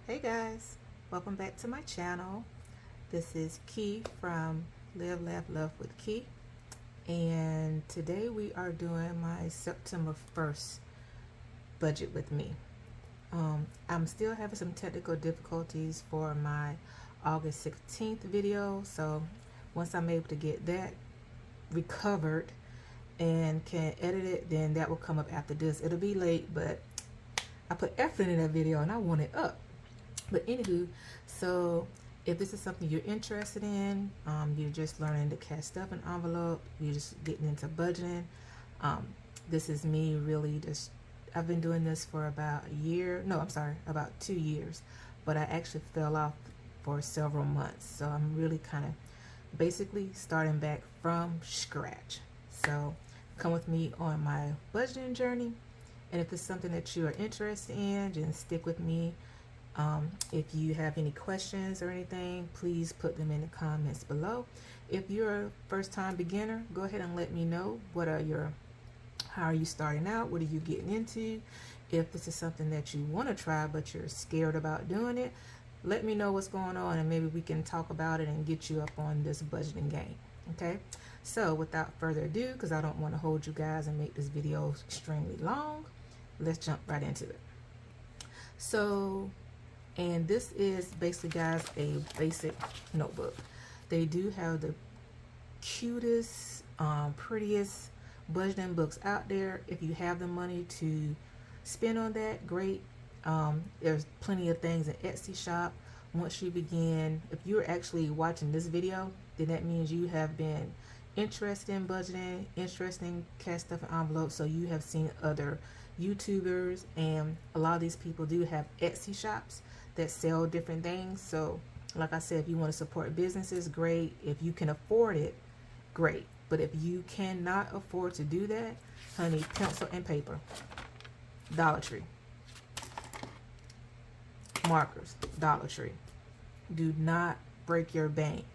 Hey guys, welcome back to my channel. This is Kee from Live, Laugh, Love with Kee, and today we are doing my September 1st budget with me. I'm still having some technical difficulties for my August 16th video, so once I'm able to get that recovered and can edit it, then that will come up after this. It'll be late, but I put effort in that video and I want it up. But anywho, so if this is something you're interested in, you're just learning to cash stuff in envelope, you're just getting into budgeting, this is me really just, I've been doing this for about a year, no, I'm sorry, about 2 years, but I actually fell off for several months. So I'm really kind of basically starting back from scratch. So come with me on my budgeting journey. And if it's something that you are interested in, then stick with me. If you have any questions or anything, please put them in the comments below. If you're a first-time beginner, go ahead and let me know how are you starting out? What are you getting into? If this is something that you want to try but you're scared about doing it, let me know what's going on and maybe we can talk about it and get you up on this budgeting game. Okay, so without further ado, because I don't want to hold you guys and make this video extremely long, let's jump right into it. So, and this is basically, guys, a basic notebook. They do have the cutest, prettiest budgeting books out there. If you have the money to spend on that, great. There's plenty of things in Etsy shop. Once you begin, if you're actually watching this video, then that means you have been interested in budgeting, interested in cash stuff in envelopes, so you have seen other YouTubers, and a lot of these people do have Etsy shops that sell different things. So like I said, if you want to support businesses, great. If you can afford it, great. But if you cannot afford to do that, honey, pencil and paper, Dollar Tree. Markers, Dollar Tree. Do not break your bank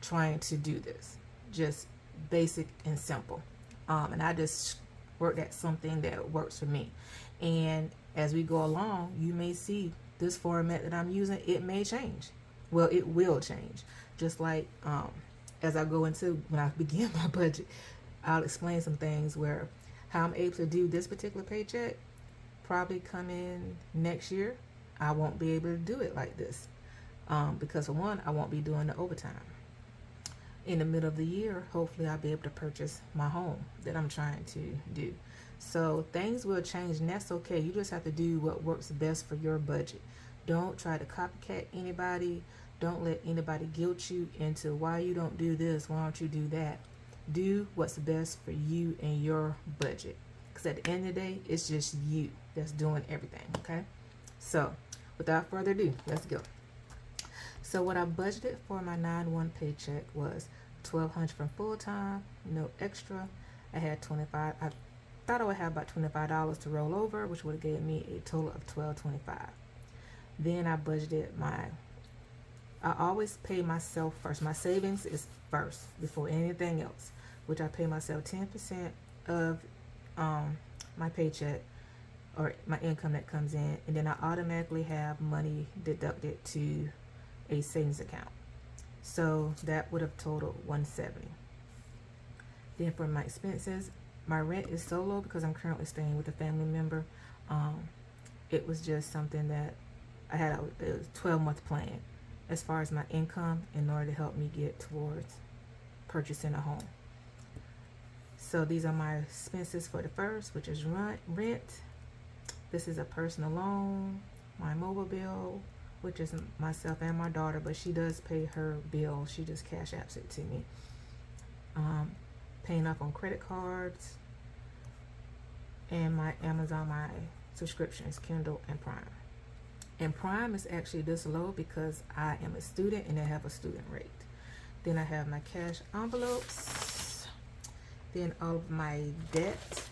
trying to do this. Just basic and simple. And I just worked at something that works for me. And as we go along, you may see this format that I'm using, it may change. Well, it will change. Just like as I go into, when I begin my budget, I'll explain some things where how I'm able to do this particular paycheck probably come in next year. I won't be able to do it like this because for one, I won't be doing the overtime. In the middle of the year, hopefully I'll be able to purchase my home that I'm trying to do. So things will change, and that's okay. You just have to do what works best for your budget. Don't try to copycat anybody. Don't let anybody guilt you into why you don't do this, why don't you do that. Do what's best for you and your budget. Because at the end of the day, it's just you that's doing everything, okay? So without further ado, let's go. So what I budgeted for my 9/1 paycheck was $1,200 from full-time, no extra. I had $25. I thought I would have about $25 to roll over, which would have gave me a total of $1,225. Then I budgeted I always pay myself first. My savings is first before anything else, which I pay myself 10% of my paycheck or my income that comes in, and then I automatically have money deducted to a savings account. So that would have totaled $170. Then for my expenses, my rent is so low because I'm currently staying with a family member. It was just something that I had a 12-month plan as far as my income in order to help me get towards purchasing a home. So these are my expenses for the first, which is rent. This is a personal loan, my mobile bill, which is myself and my daughter, but she does pay her bill. She just cash apps it to me. Paying off on credit cards, and my Amazon, my subscriptions, Kindle and Prime. And Prime is actually this low because I am a student and I have a student rate. Then I have my cash envelopes. Then all of my debt,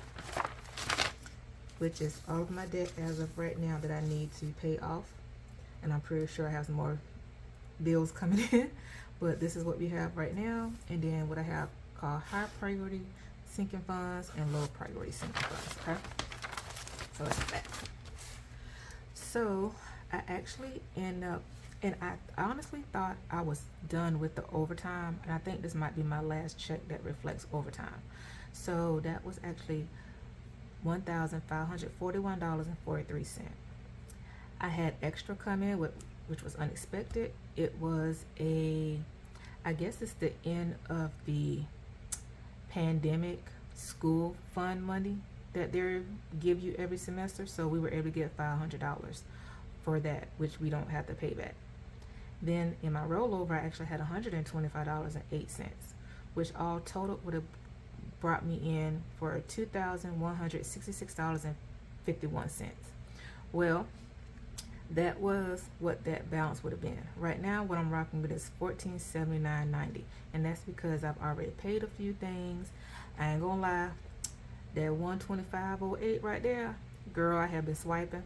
which is all of my debt as of right now that I need to pay off. And I'm pretty sure I have some more bills coming in, but this is what we have right now. And then what I have called high priority sinking funds and low priority sinking funds. Okay, so that's that. So I actually end up, and I honestly thought I was done with the overtime, and I think this might be my last check that reflects overtime. So that was actually $1,541.43. I had extra come in, which was unexpected. It was I guess it's the end of the pandemic school fund money that they give you every semester. So we were able to get $500 for that, which we don't have to pay back. Then in my rollover, I actually had $125.08, which all total would have brought me in for $2,166.51. Well, that was what that balance would have been. Right now, what I'm rocking with is $1479.90, and that's because I've already paid a few things. I ain't gonna lie, that $125.08 right there, girl, I have been swiping.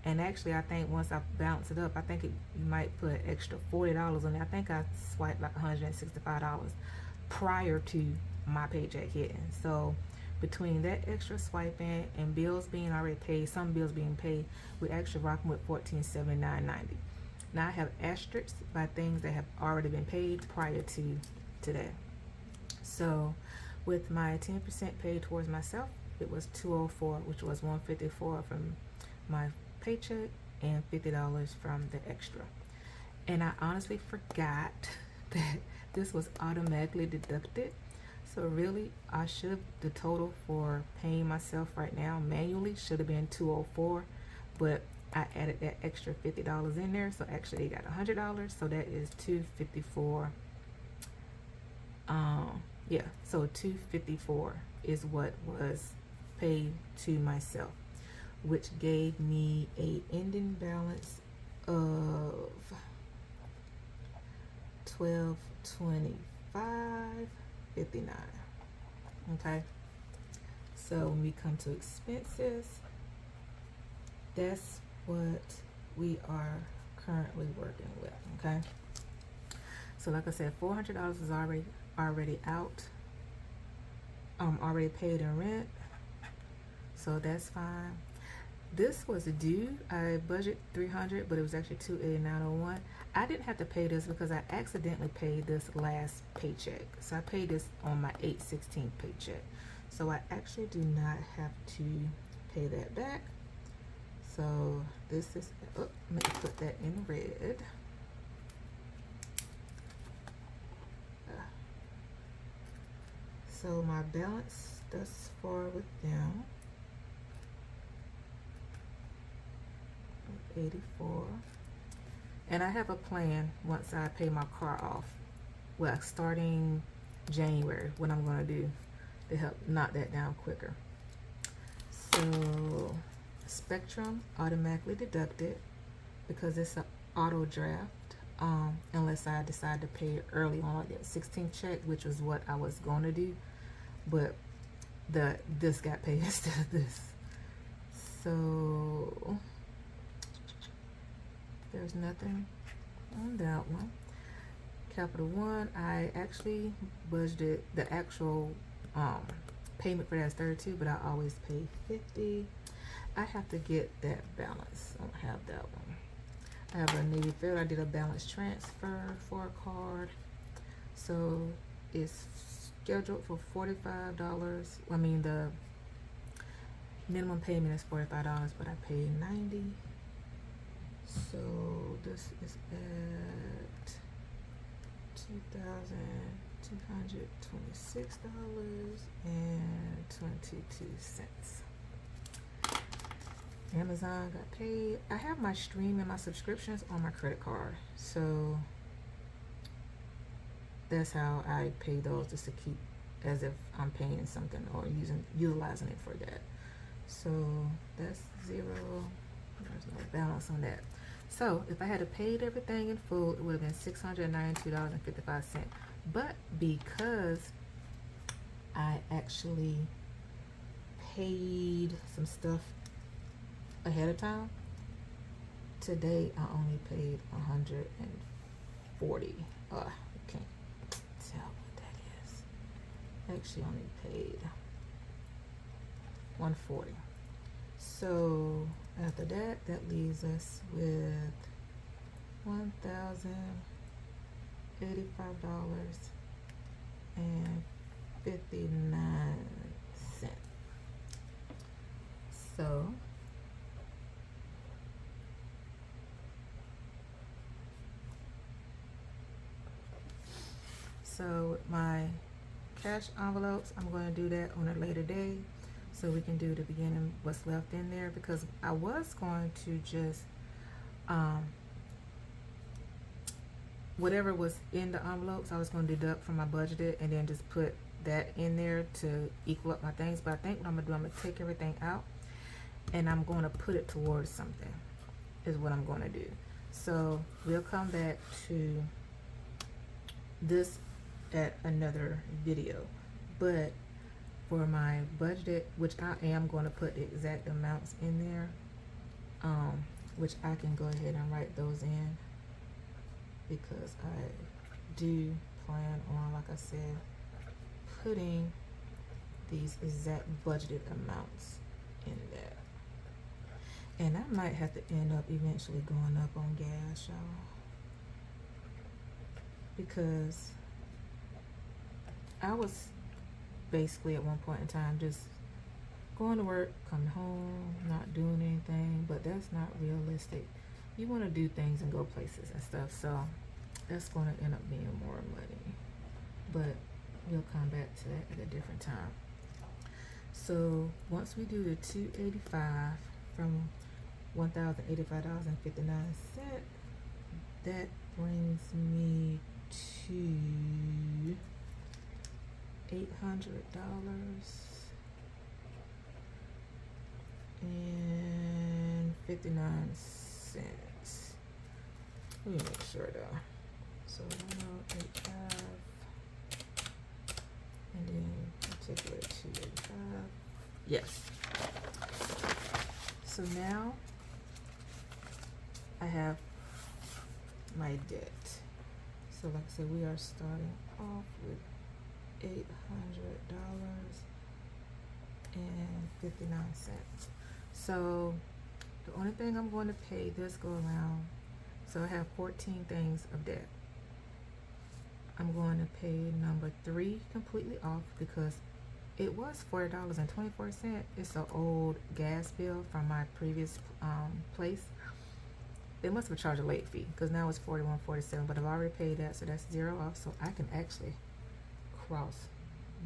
And actually, I think once I balance it up, I think you might put extra $40 on it. I think I swiped like $165 prior to my paycheck hitting. So between that extra swiping and bills being already paid, some bills being paid, we actually rocking with $1479.90. Now I have asterisks by things that have already been paid prior to today. So with my 10% paid towards myself, it was $204, which was $154 from my paycheck and $50 from the extra. And I honestly forgot that this was automatically deducted. So really, the total for paying myself right now manually should have been $204, but I added that extra $50 in there, so actually they got $100, so that is $254. Yeah, so $254 is what was paid to myself, which gave me a ending balance of $1225.59. Okay, so when we come to expenses, that's what we are currently working with. Okay, so like I said, $400 is already out. Already paid in rent, so that's fine. This was due. I budgeted $300, but it was actually $289.01. I didn't have to pay this because I accidentally paid this last paycheck. So I paid this on my 8/16 paycheck. So I actually do not have to pay that back. So this is, let me put that in red. So my balance thus far with them, 84, and I have a plan once I pay my car off, well, starting January, what I'm going to do to help knock that down quicker. So Spectrum automatically deducted because it's an auto draft, unless I decide to pay it early on, like that 16th check, which was what I was going to do, but this got paid instead of this. So there's nothing on that one. Capital One, I actually budgeted the actual payment for that is $32, but I always pay $50. I have to get that balance. I don't have that one. I have a Navy Federal. I did a balance transfer for a card, so it's scheduled for $45. I mean, the minimum payment is $45, but I paid $90. So this is at $2,226.22. Amazon got paid. I have my stream and my subscriptions on my credit card, so that's how I pay those, just to keep as if I'm paying something or utilizing it for that. So that's zero. There's no balance on that. So if I had paid everything in full, it would have been $692.55. But because I actually paid some stuff ahead of time, today I only paid $140. I can't tell what that is. I actually only paid $140. So After that, that leaves us with $1,085.59. So with my cash envelopes, I'm going to do that on a later day, so we can do the beginning, what's left in there, because I was going to just whatever was in the envelopes, I was going to deduct from my budgeted and then just put that in there to equal up my things. But I think what I'm going to do, I'm going to take everything out and I'm going to put it towards something, is what I'm going to do. So we'll come back to this at another video. But for my budget, which I am going to put the exact amounts in there, which I can go ahead and write those in, because I do plan on, like I said, putting these exact budgeted amounts in there. And I might have to end up eventually going up on gas, y'all, because I was basically at one point in time just going to work, coming home, not doing anything, but that's not realistic. You want to do things and go places and stuff, so that's going to end up being more money, but we'll come back to that at a different time. So once we do the 285 from $1,085.59, that brings me to $800.59. Let me make sure though. So 1085 and then multiply 285. Yes. So now I have my debt. So like I said, we are starting off with $800.59. So the only thing I'm going to pay this go around, so I have 14 things of debt. I'm going to pay number 3 completely off because it was $40.24. It's an old gas bill from my previous place. They must have charged a late fee because now it's $41.47, but I've already paid that, so that's 0 off. So I can actually cross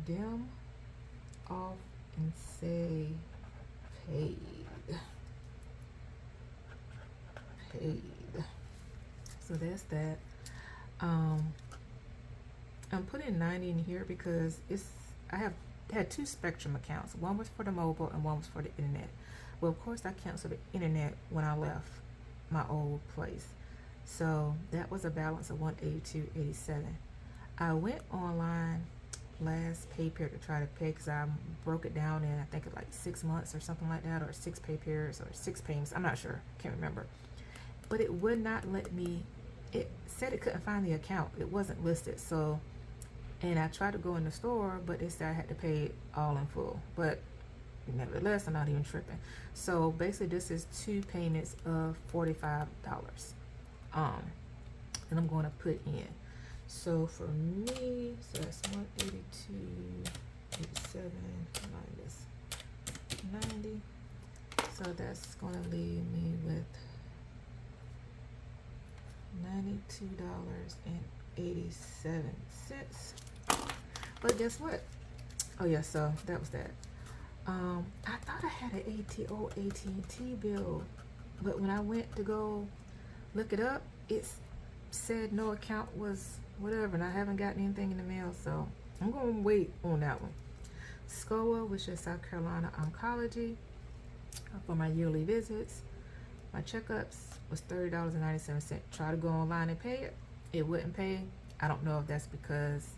them off and say paid. So that's that. I'm putting 90 in here because I had 2 Spectrum accounts. One was for the mobile and one was for the internet. Well, of course I canceled the internet when I left my old place, so that was a balance of $182.87. I went online last pay period to try to pay because I broke it down in, I think, like 6 months or something like that, or 6 pay periods or 6 payments. I'm not sure, can't remember, but it would not let me. It said it couldn't find the account, it wasn't listed. So, and I tried to go in the store, but they said I had to pay it all in full, but nevertheless I'm not even tripping. So basically this is 2 payments of $45 and I'm going to put in. So for me, so that's 182.87 minus 90, so that's going to leave me with $92.87. But guess what? Oh yeah, so that was that. I thought I had an AT&T bill, but when I went to go look it up, it said no account was whatever, and I haven't gotten anything in the mail, so I'm going to wait on that one. SCOA, which is South Carolina Oncology, for my yearly visits. My checkups was $30.97. Try to go online and pay it. It wouldn't pay. I don't know if that's because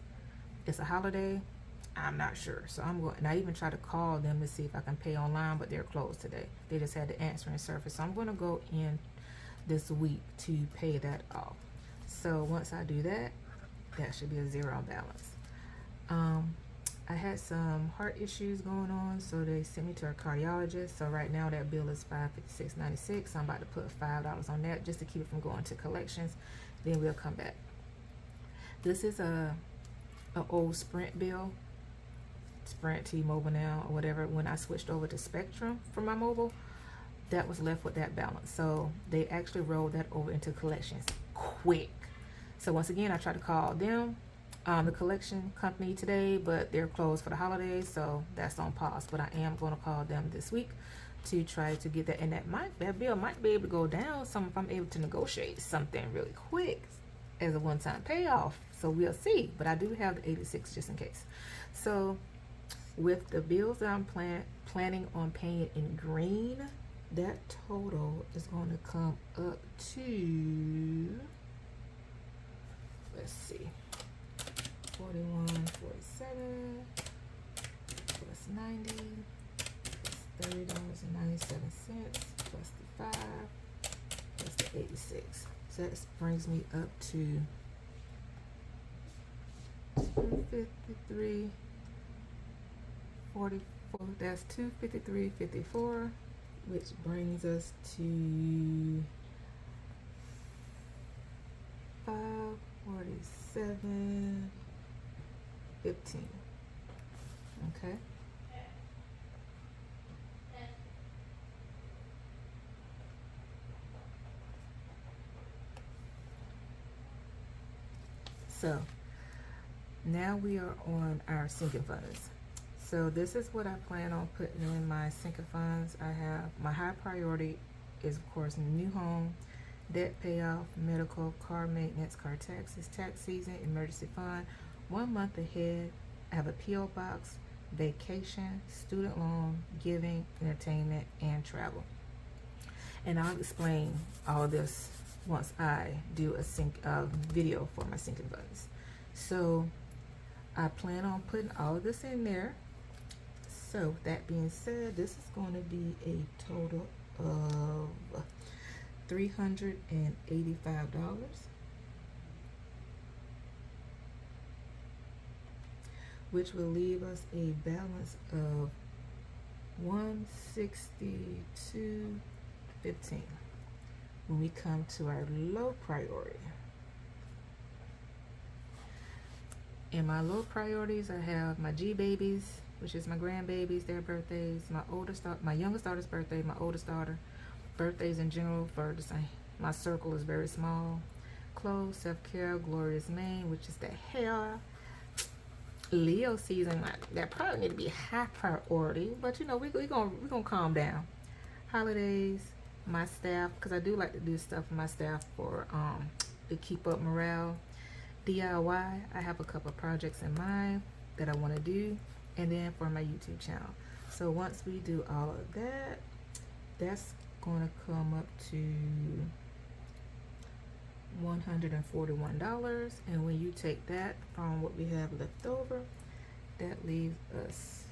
it's a holiday. I'm not sure. So I'm going, and I even tried to call them to see if I can pay online, but they're closed today. They just had the answering service. So I'm going to go in this week to pay that off. So once I do that, that should be a 0 balance. I had some heart issues going on, so they sent me to a cardiologist. So right now that bill is $556.96. So I'm about to put $5 on that just to keep it from going to collections. Then we'll come back. This is a old Sprint bill, Sprint, T-Mobile now or whatever. When I switched over to Spectrum for my mobile, that was left with that balance. So they actually rolled that over into collections quick. So once again, I tried to call them, the collection company today, but they're closed for the holidays, so that's on pause. But I am going to call them this week to try to get that, and that bill might be able to go down some if I'm able to negotiate something really quick as a one-time payoff. So we'll see. But I do have the 86 just in case. So with the bills that I'm planning on paying in green, that total is going to come up to, let's see, 41.47 plus 90 plus $30.97 plus the 5 plus the 86. So that brings me up to 253.44. That's 253.54, which brings us to 547.15. Okay. So now we are on our sinking funds. So this is what I plan on putting in my sinking funds. I have my high priority is of course new home, debt payoff, medical, car maintenance, car taxes, tax season, emergency fund. 1 month ahead, I have a P.O. box, vacation, student loan, giving, entertainment, and travel. And I'll explain all of this once I do a video for my sinking funds. So I plan on putting all of this in there. So with that being said, this is going to be a total of $385, which will leave us a balance of $162.15 when we come to our low priority. In my low priorities, I have my G babies, which is my grandbabies, their birthdays, my youngest daughter's birthday, my oldest daughter, birthdays in general for the same. My circle is very small. Clothes, self-care, glorious mane, which is the hair. Leo season, that probably need to be high priority, but you know, we're gonna calm down. Holidays, my staff, because I do like to do stuff for my staff for to keep up morale. DIY, I have a couple of projects in mind that I want to do, and then for my YouTube channel. So once we do all of that, that's going to come up to $141. And when you take that from what we have left over, that leaves us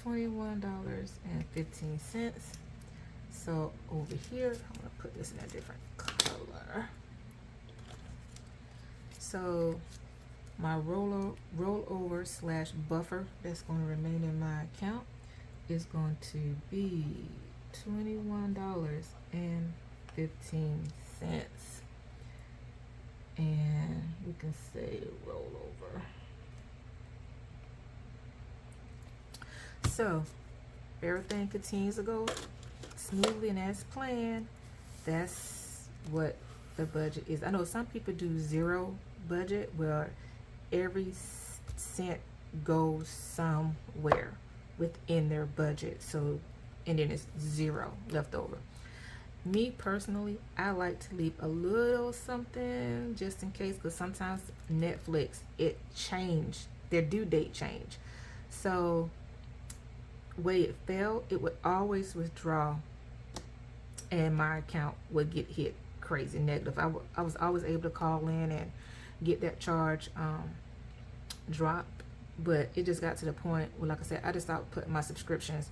$21.15. So over here, I'm going to put this in a different color. So my rollover slash buffer that's going to remain in my account is going to be $21.15. And we can say rollover. So everything continues to go smoothly and as planned. That's what the budget is. I know some people do zero budget where every cent goes somewhere within their budget, so and then it's zero left over. Me personally, I like to leave a little something just in case, because sometimes Netflix, it changed, their due date changed. So way it fell, it would always withdraw and my account would get hit crazy negative. I was always able to call in and get that charge dropped, but it just got to the point where, like I said, I just stopped putting my subscriptions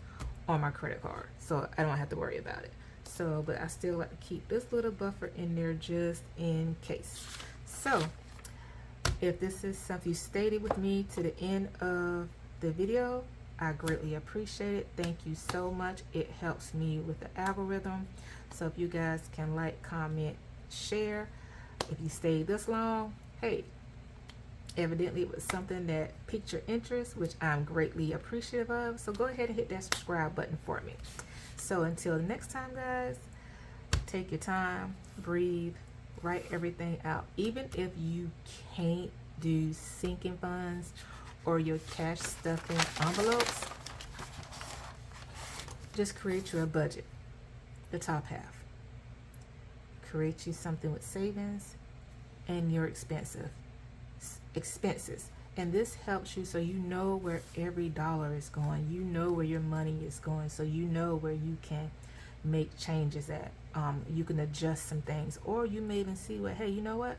on my credit card, so I don't have to worry about it. So, but I still like to keep this little buffer in there just in case. So if this is something you stayed with me to the end of the video. I greatly appreciate it. Thank you so much. It helps me with the algorithm. So if you guys can like, comment, share. If you stayed this long, hey, evidently it was something that piqued your interest, which I'm greatly appreciative of. So go ahead and hit that subscribe button for me. So until next time, guys, take your time, breathe, write everything out. Even if you can't do sinking funds or your cash stuffing envelopes, just create you a budget, the top half. Create you something with savings and your expenses. And this helps you so you know where every dollar is going. You know where your money is going, so you know where you can make changes at. You can adjust some things, or you may even see what, hey, you know what?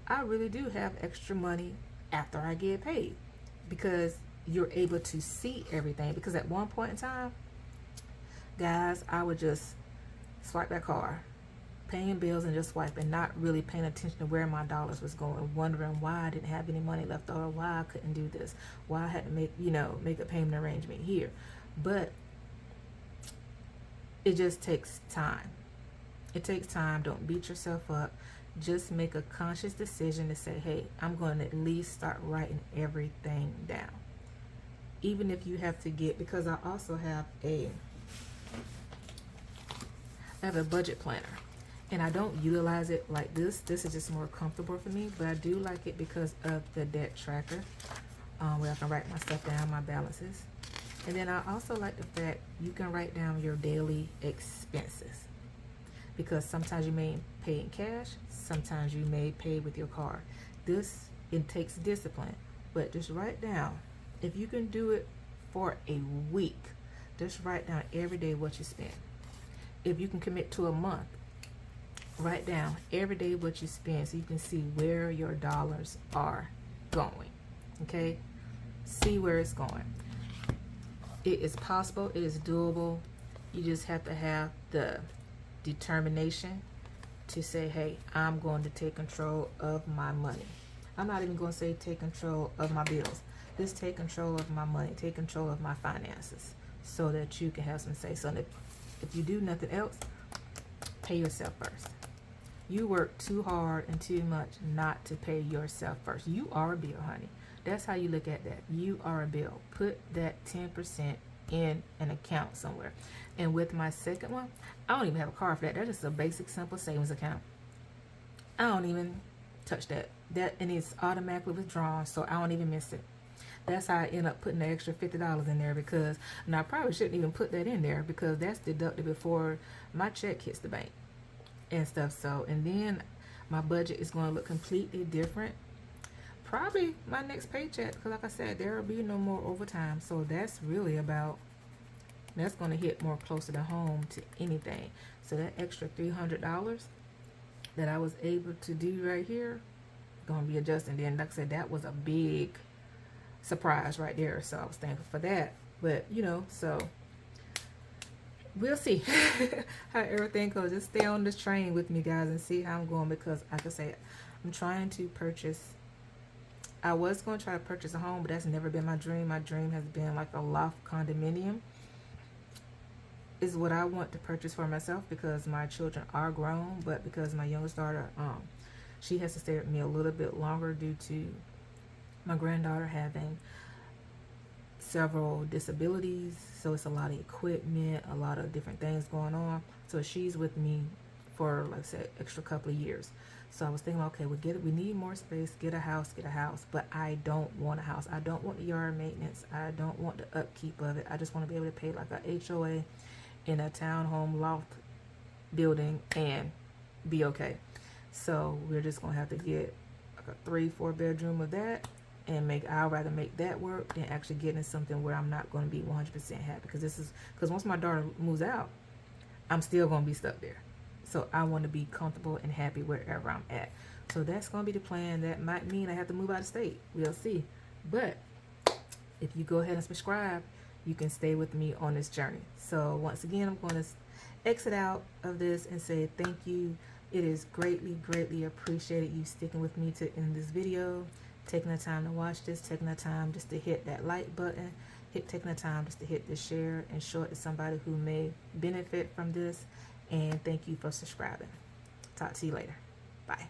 I really do have extra money after I get paid, because you're able to see everything. Because at one point in time, guys, I would just swipe that card, paying bills and just swiping, not really paying attention to where my dollars was going, wondering why I didn't have any money left over, why I couldn't do this, why I had to make a payment arrangement here. But it just takes time. It takes time. Don't beat yourself up. Just make a conscious decision to say, hey, I'm going to at least start writing everything down. Even if you have to get, because I also have a budget planner, and I don't utilize it like this. This is just more comfortable for me, but I do like it because of the debt tracker, where I can write my stuff down, my balances. And then I also like the fact you can write down your daily expenses, because sometimes you may pay in cash, sometimes you may pay with your card. It takes discipline, but just write down. If you can do it for a week, just write down every day what you spend. If you can commit to a month, write down every day what you spend, so you can see where your dollars are going. Okay, see where it's going. It is possible. It is doable. You just have to have the determination to say, hey, I'm going to take control of my money. I'm not even going to say take control of my bills. Just take control of my money. Take control of my finances, so that you can have some say. So if you do nothing else, pay yourself first. You work too hard and too much not to pay yourself first. You are a bill, honey. That's how you look at that. You are a bill. Put that 10% in an account somewhere. And with my second one, I don't even have a card for that. That's just a basic, simple savings account. I don't even touch that. And it's automatically withdrawn, so I don't even miss it. That's how I end up putting the extra $50 in there, because, and I probably shouldn't even put that in there, because that's deducted before my check hits the bank and stuff. So, and then my budget is going to look completely different. Probably my next paycheck, because like I said, there will be no more overtime. So that's really about, that's going to hit more closer to home to anything. So that extra $300 that I was able to do right here, going to be adjusting. Then like I said, that was a big surprise right there, so I was thankful for that. But so we'll see how everything goes. Just stay on this train with me, guys, and see how I'm going, because like I say, I'm trying to purchase. I was going to try to purchase a home, but that's never been my dream. My dream has been like a loft condominium is what I want to purchase for myself, because my children are grown, but because my youngest daughter, she has to stay with me a little bit longer due to my granddaughter having several disabilities. So it's a lot of equipment, a lot of different things going on. So she's with me for, like I said, extra couple of years. So I was thinking, okay, we need more space, get a house. But I don't want a house. I don't want the yard maintenance. I don't want the upkeep of it. I just want to be able to pay like a HOA in a townhome loft building and be okay. So we're just going to have to get like a 3-4 bedroom of that, and I'd rather make that work than actually getting something where I'm not going to be 100% happy. Because once my daughter moves out, I'm still going to be stuck there. So I want to be comfortable and happy wherever I'm at. So that's going to be the plan. That might mean I have to move out of state. We'll see. But if you go ahead and subscribe, you can stay with me on this journey. So once again, I'm going to exit out of this and say thank you. It is greatly, greatly appreciated you sticking with me in this video. taking the time to watch this, taking the time just to hit that like button, taking the time just to hit the share and show it to somebody who may benefit from this. And thank you for subscribing. Talk to you later. Bye.